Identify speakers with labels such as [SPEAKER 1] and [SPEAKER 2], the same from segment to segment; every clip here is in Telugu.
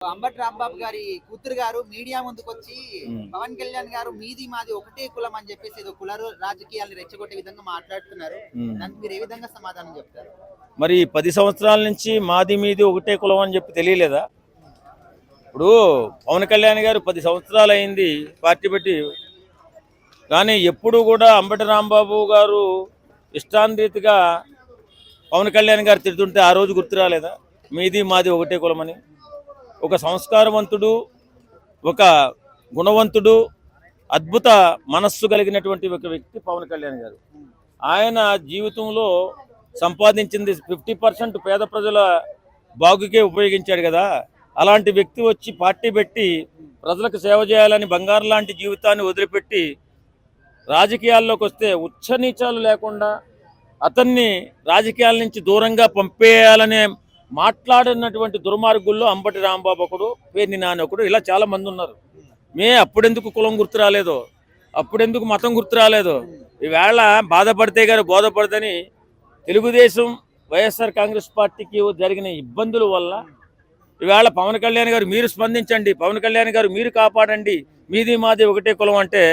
[SPEAKER 1] అంబటి రాంబాబు గారి కూతురు గారు మీడియా ముందుకొచ్చి
[SPEAKER 2] ఉమ్.
[SPEAKER 1] పవన్ కళ్యాణ్ గారు మీది మాది ఒకటే కులం అని చెప్పేసి ఏదో కుల రాజకీయాలు రెచ్చగొట్టే విధంగా మాట్లాడుతున్నారు.
[SPEAKER 2] ఉమ్.
[SPEAKER 1] దానికి మీరు ఏ విధంగా సమాధానం చెప్తారు?
[SPEAKER 2] మరి 10 సంవత్సరాల నుంచి మాది మీది ఒకటే కులం అని చెప్పి తెలియలేదా? ఇప్పుడు పవన్ కళ్యాణ్ గారు 10 సంవత్సరాలు అయింది పార్టీ పెట్టి, కానీ ఎప్పుడు కూడా అంబటి రాంబాబు గారు ఇష్టాన్రీతిగా పవన్ కళ్యాణ్ గారు తిడుతుంటే ఆ రోజు గుర్తు రాలేదా మీది మాది ఒకటే కులమని? ఒక సంస్కారవంతుడు, ఒక గుణవంతుడు, అద్భుత మనస్సు కలిగినటువంటి ఒక వ్యక్తి పవన్ కళ్యాణ్ గారు. ఆయన జీవితంలో సంపాదించింది 50% పేద ప్రజల బాగుకే ఉపయోగించాడు కదా. అలాంటి వ్యక్తి వచ్చి పార్టీ పెట్టి ప్రజలకు సేవ చేయాలని బంగారం లాంటి జీవితాన్ని వదిలిపెట్టి రాజకీయాల్లోకి వస్తే ఉచ్చనీచాలు లేకుండా అతన్ని రాజకీయాల నుంచి దూరంగా పంపేయాలనే మాట్లాడినటువంటి దుర్మార్గుల్లో అంబటి రాంబాబు ఒకడు, పేర్ని నాని ఒకడు, ఇలా చాలా మంది ఉన్నారు. అప్పుడెందుకు కులం గుర్తు రాలేదో, అప్పుడెందుకు మతం గుర్తు రాలేదో, ఈవేళ బాధపడితే గారు బోధపడదని తెలుగుదేశం వైఎస్ఆర్ కాంగ్రెస్ పార్టీకి జరిగిన ఇబ్బందుల వల్ల ఈవేళ పవన్ కళ్యాణ్ గారు మీరు స్పందించండి, పవన్ కళ్యాణ్ గారు మీరు కాపాడండి, మీది మాది ఒకటే కులం అంటే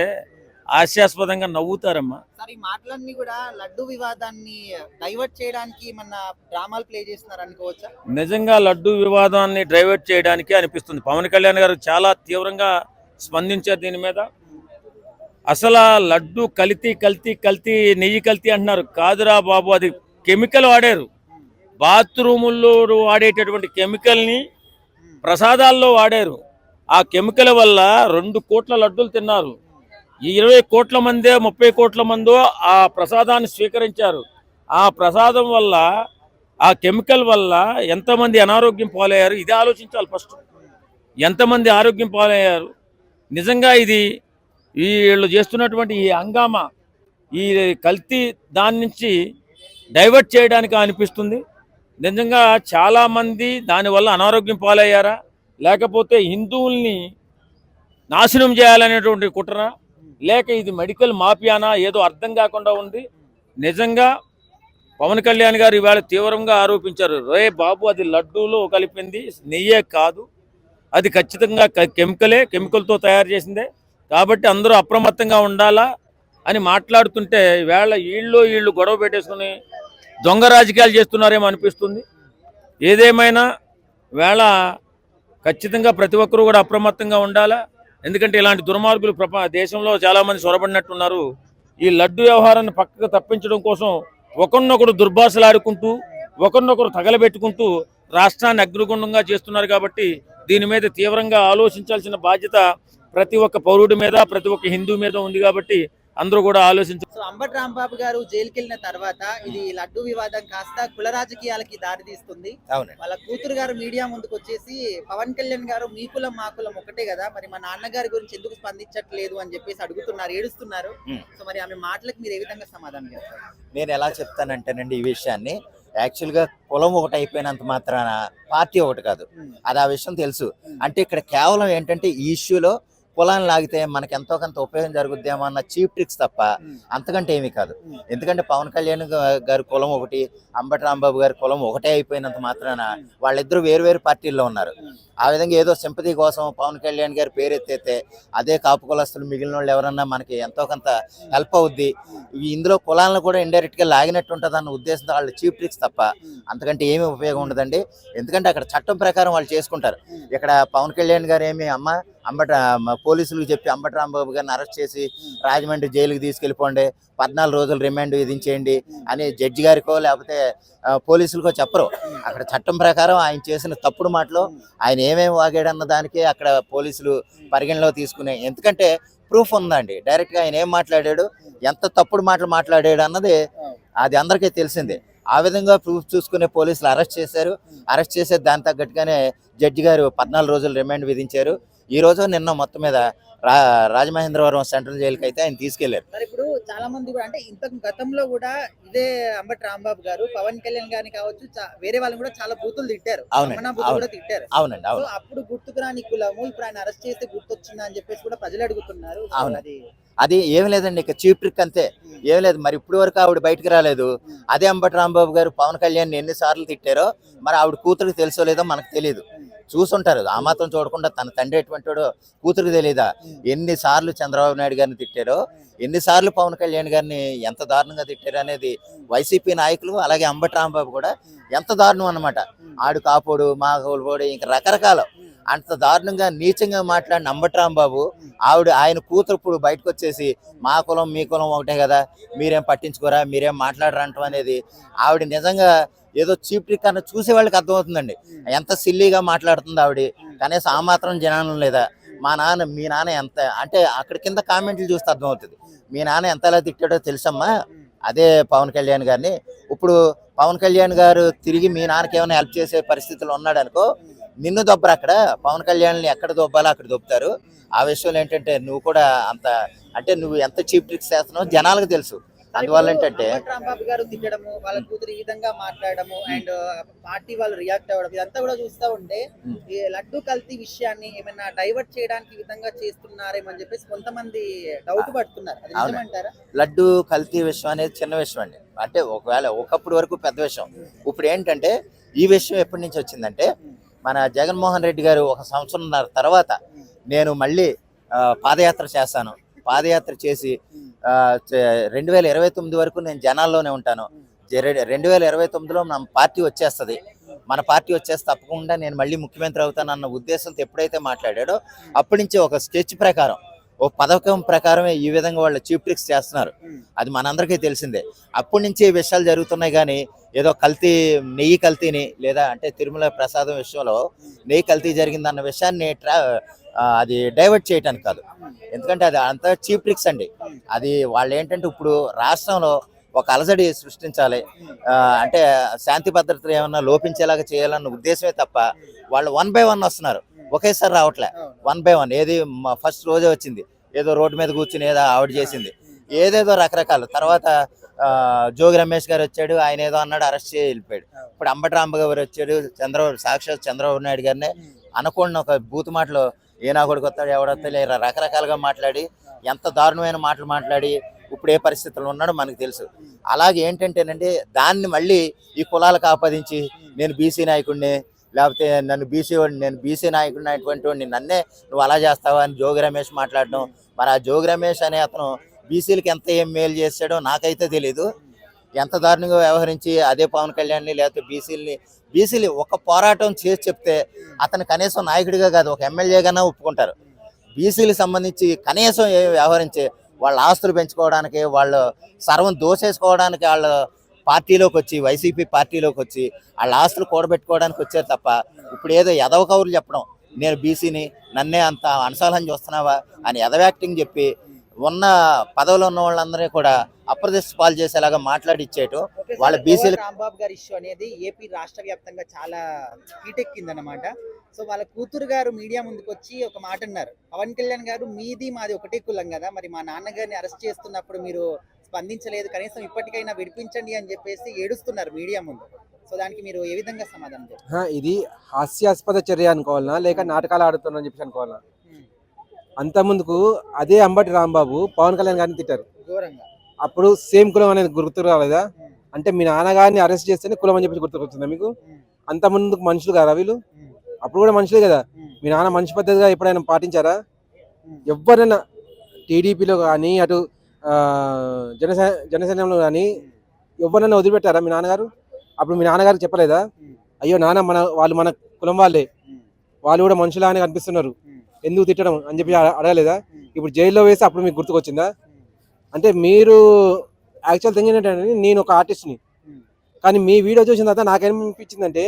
[SPEAKER 2] హాస్యాస్పదంగా నవ్వుతారమ్మా.
[SPEAKER 1] సార్, ఈ మాటలన్నీ కూడా లడ్డు వివాదాన్ని డైవర్ట్ చేయడానికి మన డ్రామాలు ప్లే చేస్తున్నారు అనుకోవచ్చా?
[SPEAKER 2] నిజంగా లడ్డు వివాదాన్ని డైవర్ట్ చేయడానికి అనిపిస్తుంది. పవన్ కళ్యాణ్ గారు చాలా తీవ్రంగా స్పందించారు దీని మీద. అసలు లడ్డు కల్తీ కల్తీ కల్తీ నెయ్యి కల్తీ అంటున్నారు. కాదురా బాబు, అది కెమికల్ వాడారు. బాత్రూముల్లో వాడేటటువంటి కెమికల్ని ప్రసాదాల్లో వాడారు. ఆ కెమికల్ వల్ల 2 కోట్ల లడ్డూలు తిన్నారు. ఈ 20 కోట్ల మందో 30 కోట్ల మందో ఆ ప్రసాదాన్ని స్వీకరించారు. ఆ ప్రసాదం వల్ల, ఆ కెమికల్ వల్ల ఎంతమంది అనారోగ్యం పాలయ్యారు ఇది ఆలోచించాలి ఫస్ట్. ఎంతమంది ఆరోగ్యం పాలయ్యారు? నిజంగా ఇది వీళ్ళు చేస్తున్నటువంటి ఈ హంగామా, ఈ కల్తీ దాని నుంచి డైవర్ట్ చేయడానికి అనిపిస్తుంది. నిజంగా చాలామంది దానివల్ల అనారోగ్యం పాలయ్యారా, లేకపోతే హిందువుల్ని నాశనం చేయాలనేటువంటి కుట్ర, లేక ఇది మెడికల్ మాఫియానా, ఏదో అర్థం కాకుండా ఉంది. నిజంగా పవన్ కళ్యాణ్ గారు ఇవాళ తీవ్రంగా ఆరోపించారు. రే బాబు, అది లడ్డూలో కలిపింది నెయ్యే కాదు, అది ఖచ్చితంగా కెమికల్తో తయారు చేసిందే. కాబట్టి అందరూ అప్రమత్తంగా ఉండాలా అని మాట్లాడుతుంటే ఈవేళ వీళ్ళు గొడవ పెట్టేసుకుని దొంగ రాజకీయాలు చేస్తున్నారేమో అనిపిస్తుంది. ఏదేమైనా వేళ ఖచ్చితంగా ప్రతి ఒక్కరూ కూడా అప్రమత్తంగా ఉండాలా. ఎందుకంటే ఇలాంటి దుర్మార్గులు దేశంలో చాలామంది సొరబడినట్టున్నారు. ఈ లడ్డు వ్యవహారాన్ని పక్కకు తప్పించడం కోసం ఒకరినొకరు దుర్భాషలాడుకుంటూ, ఒకరినొకరు తగలబెట్టుకుంటూ రాష్ట్రాన్ని అగ్నిగుండంగా చేస్తున్నారు. కాబట్టి దీని మీద తీవ్రంగా ఆలోచించాల్సిన బాధ్యత ప్రతి ఒక్క పౌరుడి మీద, ప్రతి ఒక్క హిందూ మీద ఉంది. కాబట్టి అందరూ కూడా ఆలోచించారు.
[SPEAKER 1] సో అంబటి రాంబాబు గారు జైలుకి వెళ్ళిన తర్వాత ఇది లడ్డు వివాదం కాస్త కుల రాజకీయాలకి దారి తీస్తుంది. వాళ్ళ కూతురు గారు మీడియా ముందుకు వచ్చేసి పవన్ కళ్యాణ్ గారు మీ కులం మా కులం ఒకటే కదా, మరి మా నాన్నగారి గురించి ఎందుకు స్పందించట్లేదు అని చెప్పేసి అడుగుతున్నారు, ఏడుస్తున్నారు. సో మరి ఆమె మాటలకు మీరు ఏ విధంగా సమాధానం చెప్తారు?
[SPEAKER 3] నేను ఎలా చెప్తానంటేనండి, ఈ విషయాన్ని యాక్చువల్గా కులం ఒకటి అయిపోయినంత మాత్రాన పార్టీ ఒకటి కాదు, అది ఆ విషయం తెలుసు. అంటే ఇక్కడ కేవలం ఏంటంటే ఈ ఇష్యూలో కులాన్ని లాగితే మనకి ఎంతో కొంత ఉపయోగం జరుగుద్దేమో అన్న చీప్ ట్రిక్స్ తప్ప అంతకంటే ఏమీ కాదు. ఎందుకంటే పవన్ కళ్యాణ్ గారి కులం ఒకటి, అంబటి రాంబాబు గారి కులం ఒకటే అయిపోయినంత మాత్రాన వాళ్ళిద్దరూ వేరు పార్టీల్లో ఉన్నారు. ఆ విధంగా ఏదో సింపతి కోసం పవన్ కళ్యాణ్ గారి పేరు ఎత్తేస్తే అదే కాపు కులస్తులు మిగిలిన వాళ్ళు ఎవరన్నా మనకి ఎంతో కొంత హెల్ప్ అవుద్ది. ఇందులో కులాలను కూడా ఇండైరెక్ట్గా లాగినట్టు ఉంటుంది అన్న ఉద్దేశంతో వాళ్ళు చీప్ ట్రిక్స్ తప్ప అంతకంటే ఏమీ ఉపయోగం ఉండదండి. ఎందుకంటే అక్కడ చట్టం ప్రకారం వాళ్ళు చేసుకుంటారు. ఇక్కడ పవన్ కళ్యాణ్ గారు ఏమి పోలీసులకు చెప్పి అంబటి రాంబాబు గారిని అరెస్ట్ చేసి రాజమండ్రి జైలుకి తీసుకెళ్ళిపోండి, 14 రోజులు రిమాండ్ విధించేయండి అని జడ్జి గారికో లేకపోతే పోలీసులకో చెప్పరు. అక్కడ చట్టం ప్రకారం ఆయన చేసిన తప్పుడు మాటలు, ఆయన ఏమేమి వాగాడన్న దానికే అక్కడ పోలీసులు పరిగణలో తీసుకునే, ఎందుకంటే ప్రూఫ్ ఉందండి. డైరెక్ట్గా ఆయన ఏం మాట్లాడాడు, ఎంత తప్పుడు మాటలు మాట్లాడాడు అన్నది అది అందరికీ తెలిసిందే. ఆ విధంగా ప్రూఫ్ చూసుకునే పోలీసులు అరెస్ట్ చేశారు. అరెస్ట్ చేసే దాని తగ్గట్టుగానే జడ్జి గారు 14 రోజులు రిమాండ్ విధించారు. ఈ రోజు నిన్న మొత్తం మీద రాజమహేంద్రవరం సెంట్రల్ జైలుకి అయితే ఆయన తీసుకెళ్లారు.
[SPEAKER 1] ఇప్పుడు చాలా మంది కూడా అంటే ఇంత గతంలో కూడా ఇదే అంబటి రాంబాబు గారు పవన్ కళ్యాణ్ గారిని కావచ్చు, వేరే వాళ్ళని కూడా చాలా బూతులు తిట్టారు.
[SPEAKER 3] అవునండి.
[SPEAKER 1] అప్పుడు గుర్తుకు రాని కులము ఇప్పుడు ఆయన అరెస్ట్ చేస్తే గుర్తొచ్చిందా అని చెప్పేసి కూడా ప్రజలు అడుగుతున్నారు.
[SPEAKER 3] అది ఏమి లేదండి, ఇక చీప్ ట్రిక్ అంతే, ఏం లేదు. మరి ఇప్పుడు వరకు ఆవిడ బయటకు రాలేదు. అదే అంబటి రాంబాబు గారు పవన్ కళ్యాణ్ ఎన్నిసార్లు తిట్టారో మరి ఆవిడ కూతురికి తెలుసో లేదో మనకు తెలియదు. చూసుంటారు. ఆ మాత్రం చూడకుండా తన తండ్రి ఎటువంటి వాడో కూతురికి తెలియదా? ఎన్నిసార్లు చంద్రబాబు నాయుడు గారిని తిట్టారో, ఎన్నిసార్లు పవన్ కళ్యాణ్ గారిని ఎంత దారుణంగా తిట్టారు అనేది వైసీపీ నాయకులు, అలాగే అంబటి రాంబాబు కూడా ఎంత దారుణం అన్నమాట. ఆడు కాపోడు, మాగోడు, ఇంకా రకరకాల అంత దారుణంగా నీచంగా మాట్లాడిన అంబటి రాంబాబు ఆయన కూతురు ఇప్పుడు బయటకు వచ్చేసి మా కులం మీ కులం ఒకటే కదా, మీరేం పట్టించుకోరా, మీరేం మాట్లాడరా అంటాం అనేది ఆవిడ నిజంగా ఏదో చీప్ ట్రిక్ అన్న చూసే వాళ్ళకి అర్థమవుతుందండి. ఎంత సిల్లీగా మాట్లాడుతుంది ఆవిడ. కనీసం ఆ మాత్రం జ్ఞానం లేదా? మీ నాన్న ఎంత అంటే అక్కడ కింద కామెంట్లు చూస్తే అర్థమవుతుంది. మీ నాన్న ఎంతలా తిట్టాడో తెలుసమ్మా, అదే పవన్ కళ్యాణ్ గారిని. ఇప్పుడు పవన్ కళ్యాణ్ గారు తిరిగి మీ నాన్నకి ఏమైనా హెల్ప్ చేసే పరిస్థితులు ఉన్నాడు అనుకో, నిన్ను దొబ్బరు. అక్కడ పవన్ కళ్యాణ్ని ఎక్కడ దొబ్బాలో అక్కడ దొబ్బుతారు. ఆ విషయంలో ఏంటంటే నువ్వు కూడా అంత అంటే నువ్వు ఎంత చీప్ ట్రిక్స్ చేస్తున్నావు జనాలకు తెలుసు. అందువల్ల ఏంటంటే
[SPEAKER 1] రాంబాబు గారు తిట్టడము, వాళ్ళ కూతురు ఈ విధంగా మాట్లాడము అండ్ పార్టీ వాళ్ళు రియాక్ట్ అవ్వడం ఇదంతా కూడా చూస్తూ ఉంటే ఈ లడ్డు కల్తీ విషయాన్ని ఏమైనా డైవర్ట్ చేయడానికి ఈ విధంగా చేస్తున్నారేమని చెప్పేసి కొంతమంది డౌట్ పడుతున్నారు. అది నిజమంటారా?
[SPEAKER 3] లడ్డు కల్తీ విషయం అనేది చిన్న విషయం అండి. అంటే ఒకవేళ ఒకప్పుడు వరకు పెద్ద విషయం. ఇప్పుడు ఏంటంటే ఈ విషయం ఎప్పటి నుంచి వచ్చిందంటే మన జగన్మోహన్ రెడ్డి గారు 1 సంవత్సరంన్నర తర్వాత నేను మళ్ళీ పాదయాత్ర చేస్తాను, పాదయాత్ర చేసి 2029 వరకు నేను జనాల్లోనే ఉంటాను, 2029లో మన పార్టీ వచ్చేస్తుంది, మన పార్టీ వచ్చేస్తే తప్పకుండా నేను మళ్ళీ ముఖ్యమంత్రి అవుతాను అన్న ఉద్దేశంతో ఎప్పుడైతే మాట్లాడాడో అప్పటి నుంచి ఒక స్కెచ్ ప్రకారం, ఓ పథకం ప్రకారమే ఈ విధంగా వాళ్ళు చీప్ ట్రిక్స్ చేస్తున్నారు. అది మనందరికీ తెలిసిందే. అప్పటి నుంచి ఈ విషయాలు జరుగుతున్నాయి. కానీ ఏదో కల్తీ, నెయ్యి కల్తీని లేదా అంటే తిరుమల ప్రసాదం విషయంలో నెయ్యి కల్తీ జరిగిందన్న విషయాన్ని అది డైవర్ట్ చేయడానికి కాదు. ఎందుకంటే అది అంత చీప్ ట్రిక్స్ అండి. అది వాళ్ళు ఏంటంటే ఇప్పుడు రాష్ట్రంలో ఒక అలజడి సృష్టించాలి, అంటే శాంతి భద్రతలు ఏమన్నా లోపించేలాగా చేయాలన్న ఉద్దేశమే తప్ప వాళ్ళు 1 by 1 వస్తున్నారు, ఒకేసారి రావట్లే. 1 by 1 ఏది ఫస్ట్ రోజే వచ్చింది, ఏదో రోడ్డు మీద కూర్చుని ఏదో ఆవిడ చేసింది, ఏదేదో రకరకాలు. తర్వాత జోగి రమేష్ గారు వచ్చాడు, ఆయన ఏదో అన్నాడు, అరెస్ట్ చేసి వెళ్ళిపోయాడు. ఇప్పుడు అంబటి రాంబాబు గారు వచ్చాడు, సాక్షాత్ చంద్రబాబు నాయుడు గారినే అనుకోండి ఒక బూతు మాటలు ఏనా కొడుకు వస్తాడు ఎవడొస్తాడు రకరకాలుగా మాట్లాడి ఎంత దారుణమైన మాటలు మాట్లాడి ఇప్పుడు ఏ పరిస్థితుల్లో ఉన్నాడో మనకు తెలుసు. అలాగే ఏంటంటేనండి దాన్ని మళ్ళీ ఈ కులాలకు ఆపాదించి నేను బీసీ నాయకుడిని, లేకపోతే నేను బీసీ నాయకుడిని అటువంటి వాడిని, నన్నే నువ్వు అలా చేస్తావా అని జోగి రమేష్ మాట్లాడడం. మరి ఆ జోగి రమేష్ అనే అతను బీసీలకి ఎంత ఏం మేలు చేశాడో నాకైతే తెలీదు. ఎంత దారుణంగా వ్యవహరించి అదే పవన్ కళ్యాణ్ని లేకపోతే బీసీలు ఒక పోరాటం చేసి చెప్తే అతను కనీసం నాయకుడిగా కాదు ఒక ఎమ్మెల్యేగానే ఒప్పుకుంటారు. బీసీలకు సంబంధించి కనీసం వ్యవహరించి వాళ్ళ ఆస్తులు పెంచుకోవడానికి, వాళ్ళు సర్వం దోసేసుకోవడానికి వాళ్ళ పార్టీలోకి వచ్చి, వైసీపీ పార్టీలోకి వచ్చి వాళ్ళ ఆస్తులు కూడబెట్టుకోవడానికి వచ్చారు తప్ప ఇప్పుడు ఏదో ఎదవ కౌరులు చెప్పడం, నేను బీసీని నన్నే అంత అనసాలని చూస్తున్నావా అని ఎదవ యాక్టింగ్ చెప్పి ఉన్న పదవులో ఉన్న వాళ్ళందరినీ కూడా అప్రదిష్ట పాలు చేసేలాగా మాట్లాడిచ్చేయటం వాళ్ళ బీసీలు.
[SPEAKER 1] రాంబాబు గారి ఇష్యూ అనేది ఏపీ రాష్ట్ర వ్యాప్తంగా చాలా హీటెక్కిందన్నమాట. సో వాళ్ళ కూతురు గారు మీడియా ముందుకు వచ్చి ఒక మాట అన్నారు, పవన్ కళ్యాణ్ గారు మీది మాది ఒకటే కులం కదా, మరి మా నాన్నగారిని అరెస్ట్ చేస్తున్నప్పుడు మీరు స్పందించలేదు, కనీసం ఇప్పటికైనా విడిపించండి అని చెప్పేసి ఏడుస్తున్నారు మీడియా ముందు. సో దానికి మీరు ఏ విధంగా సమాధానం చెప్తారు?
[SPEAKER 4] ఇది హాస్యాస్పద చర్య అనుకోవాలనా లేక నాటకాలు ఆడుతున్నారని చెప్పి అనుకోవాలనా? అంత ముందుకు అదే అంబటి రాంబాబు పవన్ కళ్యాణ్ గారిని తిట్టారు
[SPEAKER 1] ఘోరంగా.
[SPEAKER 4] అప్పుడు సేమ్ కులం అనేది గుర్తు రాలేదా? అంటే మీ నాన్నగారిని అరెస్ట్ చేస్తేనే కులం అని చెప్పి గుర్తుకొచ్చిందా మీకు? అంత ముందుకు మనుషులు కదా వీళ్ళు, అప్పుడు కూడా మనుషులే కదా. మీ నాన్న మనిషి పద్ధతిగా ఎప్పుడైనా పాటించారా? ఎవరైనా టీడీపీలో కానీ అటు జనసేనలో కానీ ఎవరైనా వదిలిపెట్టారా మీ నాన్నగారు? అప్పుడు మీ నాన్నగారికి చెప్పలేదా, అయ్యో నాన్న వాళ్ళు మన కులం వాళ్ళే, వాళ్ళు కూడా మనుషులానే కనిపిస్తున్నారు, ఎందుకు తిట్టడం అని చెప్పి అడగలేదా? ఇప్పుడు జైల్లో వేసి అప్పుడు మీకు గుర్తుకొచ్చిందా? అంటే మీరు యాక్చువల్ థింగ్ ఏంటంటే నేను ఒక ఆర్టిస్ట్ని, కానీ మీ వీడియో చూసిన తర్వాత నాకేమనిపించిందంటే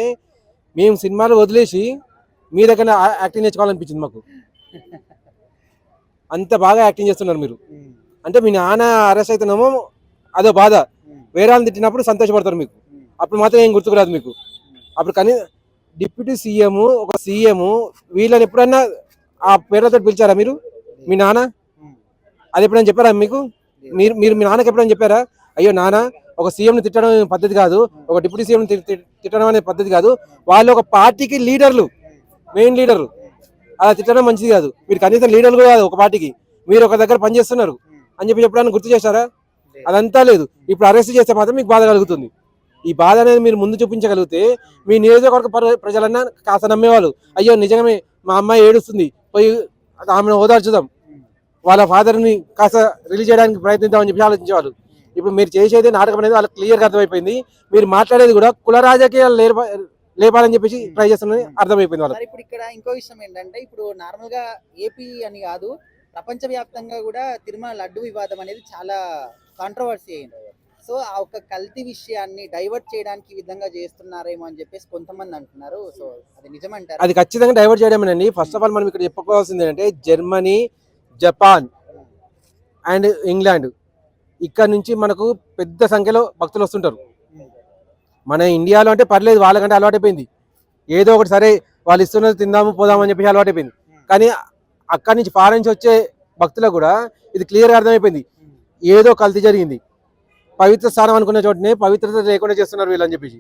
[SPEAKER 4] మేము సినిమాలు వదిలేసి మీ దగ్గర యాక్టింగ్ నేర్చుకోవాలనిపించింది మాకు. అంత బాగా యాక్టింగ్ చేస్తున్నారు మీరు. అంటే మీ నాన్న అరెస్ట్ అవుతున్నామో అదో బాధ, వేరే వాళ్ళని తిట్టినప్పుడు సంతోషపడతారు మీకు, అప్పుడు మాత్రం ఏం గుర్తుకురాదు మీకు. అప్పుడు కానీ డిప్యూటీ సీఎం, ఒక సీఎం వీళ్ళని ఎప్పుడన్నా ఆ పేర్లతో పిలిచారా మీరు? మీ నాన్న అది ఎప్పుడైనా చెప్పారా మీకు? మీరు మీ నాన్నకి ఎప్పుడైనా చెప్పారా, అయ్యో నాన్న ఒక సీఎంని తిట్టడం పద్ధతి కాదు, ఒక డిప్యూటీ సీఎంని తిట్టడం అనే పద్ధతి కాదు, వాళ్ళు ఒక పార్టీకి లీడర్లు, మెయిన్ లీడర్లు, అలా తిట్టడం మంచిది కాదు, మీరు కనీసం లీడర్లు కాదు ఒక పార్టీకి, మీరు ఒక దగ్గర పనిచేస్తున్నారు అని చెప్పి ఎప్పుడైనా గుర్తు చేశారా? అదంతా లేదు. ఇప్పుడు అరెస్ట్ చేస్తే మాత్రం మీకు బాధ కలుగుతుంది. ఈ బాధ అనేది మీరు ముందు చూపించగలిగితే మీ నియోజకవర్గ ప్రజలన్నా కాస్త నమ్మేవాళ్ళు. అయ్యో నిజంగానే మా అమ్మాయి ఏడుస్తుంది, పోయి ఆమెను ఓదార్చుదాం, వాళ్ళ ఫాదర్ని కాస్త రిలీజ్ చేయడానికి ప్రయత్నిద్దామని చెప్పి ఆలోచించేవాళ్ళు. ఇప్పుడు మీరు చేసేది నాటకం అనేది వాళ్ళకి క్లియర్గా అర్థమైపోయింది. మీరు మాట్లాడేది కూడా కుల రాజకీయాలు లేపాలని చెప్పేసి ట్రై చేస్తున్నది అర్థమైపోయింది వాళ్ళకి.
[SPEAKER 1] ఇప్పుడు ఇక్కడ ఇంకో విషయం ఏంటంటే, ఇప్పుడు నార్మల్ గా ఏపీ అని కాదు, ప్రపంచ వ్యాప్తంగా కూడా తిరుమల లడ్డు వివాదం అనేది చాలా కాంట్రవర్సీ అయింది. సో ఆ ఒక కల్తీ విషయాన్ని డైవర్ట్ చేయడానికి ఈ విధంగా చేస్తున్నారేమో అని చెప్పేసి కొంతమంది అంటున్నారు. సో అది నిజమంటారు?
[SPEAKER 4] అది ఖచ్చితంగా డైవర్ట్ చేయడమేనండి. ఫస్ట్ ఆఫ్ ఆల్ మనం ఇక్కడ చెప్పుకోవాల్సింది ఏంటంటే, జర్మనీ, జపాన్ అండ్ ఇంగ్లాండ్ ఇక్కడ నుంచి మనకు పెద్ద సంఖ్యలో భక్తులు వస్తుంటారు. మన ఇండియాలో అంటే పర్లేదు, వాళ్ళకంటే అలవాటైపోయింది. ఏదో ఒకటి సరే వాళ్ళు ఇస్తున్నది తిందాము పోదాము అని చెప్పేసి అలవాటైపోయింది. కానీ అక్కడి నుంచి ఫారెన్ నుంచి వచ్చే భక్తులకు కూడా ఇది క్లియర్గా అర్థమైపోయింది, ఏదో కల్తీ జరిగింది. పవిత్ర స్థానం అనుకున్న చోటనే పవిత్రత లేకుండా చేస్తున్నారు వీళ్ళని చెప్పేసి.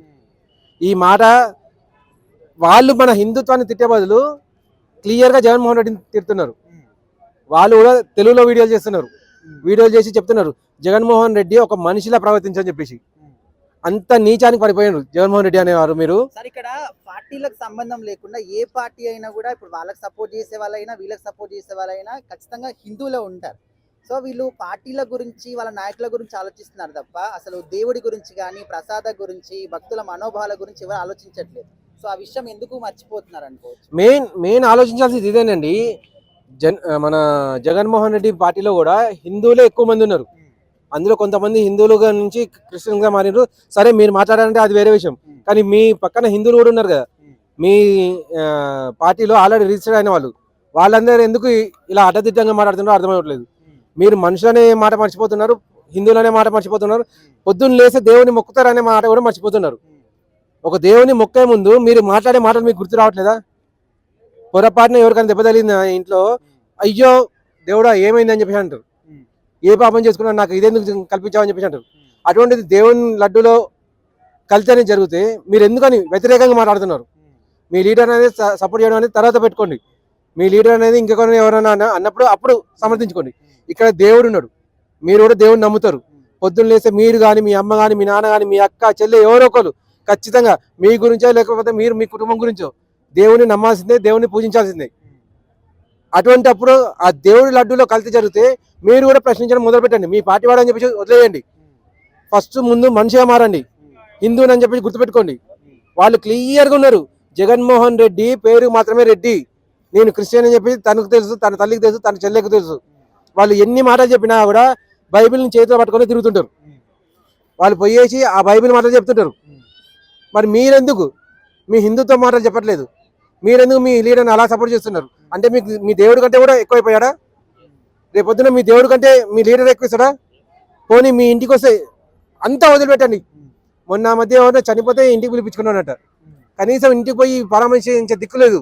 [SPEAKER 4] ఈ మాట వాళ్ళు మన హిందుత్వాన్ని తిట్టే బదులు క్లియర్గా జగన్మోహన్ రెడ్డిని తిడుతున్నారు. వాళ్ళు కూడా తెలుగులో వీడియోలు చేస్తున్నారు, వీడియోలు చేసి చెప్తున్నారు జగన్మోహన్ రెడ్డి ఒక మనిషిలా ప్రవర్తించని చెప్పేసి. అంత నీచానికి పడిపోయారు జగన్మోహన్ రెడ్డి అనేవారు. మీరు
[SPEAKER 1] సార్ ఇక్కడ పార్టీలకు సంబంధం లేకుండా ఏ పార్టీ అయినా కూడా ఇప్పుడు వాళ్ళకి సపోర్ట్ చేసే వాళ్ళైనా వీళ్ళకి సపోర్ట్ చేసే వాళ్ళైనా ఖచ్చితంగా హిందువులే ఉంటారు. సో వీళ్ళు పార్టీల గురించి వాళ్ళ నాయకుల గురించి ఆలోచిస్తున్నారు తప్ప అసలు దేవుడి గురించి కానీ ప్రసాద గురించి భక్తుల మనోభావాల గురించి ఎవరు ఆలోచించట్లేదు. సో ఆ విషయం ఎందుకు మర్చిపోతున్నారు అనుకోవచ్చు.
[SPEAKER 4] మెయిన్ ఆలోచించాల్సింది ఇదేనండి. మన జగన్మోహన్ రెడ్డి పార్టీలో కూడా హిందువులే ఎక్కువ మంది ఉన్నారు. అందులో కొంతమంది హిందువులుగా నుంచి క్రిస్టియన్గా మారినారు. సరే మీరు మాట్లాడాలంటే అది వేరే విషయం, కానీ మీ పక్కన హిందువులు కూడా ఉన్నారు కదా మీ పార్టీలో ఆల్రెడీ రిజిస్టర్ అయిన వాళ్ళు. వాళ్ళందరూ ఎందుకు ఇలా అడ్డదిడ్డంగా మాట్లాడుతున్నారో అర్థమవట్లేదు. మీరు మనుషులనే మాట మర్చిపోతున్నారు, హిందువులనే మాట మర్చిపోతున్నారు, పొద్దున్న లేస్తే దేవుని మొక్కుతారనే మాట కూడా మర్చిపోతున్నారు. ఒక దేవుని మొక్కే ముందు మీరు మాట్లాడే మాటలు మీకు గుర్తు రావట్లేదా? పొరపాటున ఎవరికైనా దెబ్బ తగిలింది ఇంట్లో, అయ్యో దేవుడా ఏమైందని చెప్పేసి అంటారు. ఏ పాపం చేసుకున్నా నాకు ఇదేందుకు కల్పించామని చెప్పేసి అంటారు. అటువంటిది దేవుని లడ్డులో కల్తీ అనేది జరిగితే మీరు ఎందుకని వ్యతిరేకంగా మాట్లాడుతున్నారు? మీ లీడర్ అనేది సపోర్ట్ చేయడం అనేది తర్వాత పెట్టుకోండి. మీ లీడర్ అనేది ఇంకెవరైనా ఎవరైనా అన్నప్పుడు అప్పుడు సమర్థించుకోండి. ఇక్కడ దేవుడు ఉన్నాడు, మీరు కూడా దేవుడిని నమ్ముతారు. పొద్దున్న లేస్తే మీరు కానీ మీ అమ్మ కానీ మీ నాన్న కానీ మీ అక్క చెల్లె ఎవరో ఒకరు ఖచ్చితంగా మీ గురించో లేకపోతే మీరు మీ కుటుంబం గురించో దేవుని నమ్మాల్సిందే, దేవుని పూజించాల్సిందే. అటువంటి అప్పుడు ఆ దేవుడి లడ్డూలో కల్తీ జరిగితే మీరు కూడా ప్రశ్నించడం మొదలు పెట్టండి. మీ పార్టీ వాడని చెప్పేసి వదిలేయండి. ఫస్ట్ ముందు మనిషిగా మారండి, హిందువుని అని చెప్పేసి గుర్తుపెట్టుకోండి. వాళ్ళు క్లియర్గా ఉన్నారు, జగన్మోహన్ రెడ్డి పేరు మాత్రమే రెడ్డి, నేను క్రిస్టియన్ అని చెప్పి తనకు తెలుసు, తన తల్లికి తెలుసు, తన చెల్లెకి తెలుసు. వాళ్ళు ఎన్ని మాటలు చెప్పినా కూడా బైబిల్ని చేతిలో పట్టుకొని తిరుగుతుంటారు. వాళ్ళు పోయేసి ఆ బైబిల్ మాటలు చెప్తుంటారు. మరి మీరెందుకు మీ హిందుత్వ మాటలు చెప్పట్లేదు? మీరెందుకు మీ లీడర్ని అలా సపోర్ట్ చేస్తున్నారు? అంటే మీకు మీ దేవుడి కంటే కూడా ఎక్కువైపోయాడా? రేపొద్దున మీ దేవుడి కంటే మీ లీడర్ ఎక్కువ ఇస్తాడా? పోనీ మీ ఇంటికి వస్తే అంతా వదిలిపెట్టండి. మొన్న మధ్య ఎవరైనా చనిపోతే ఇంటికి పిలిపించుకున్నాడట, కనీసం ఇంటికి పోయి పరామర్శించే దిక్కు లేదు.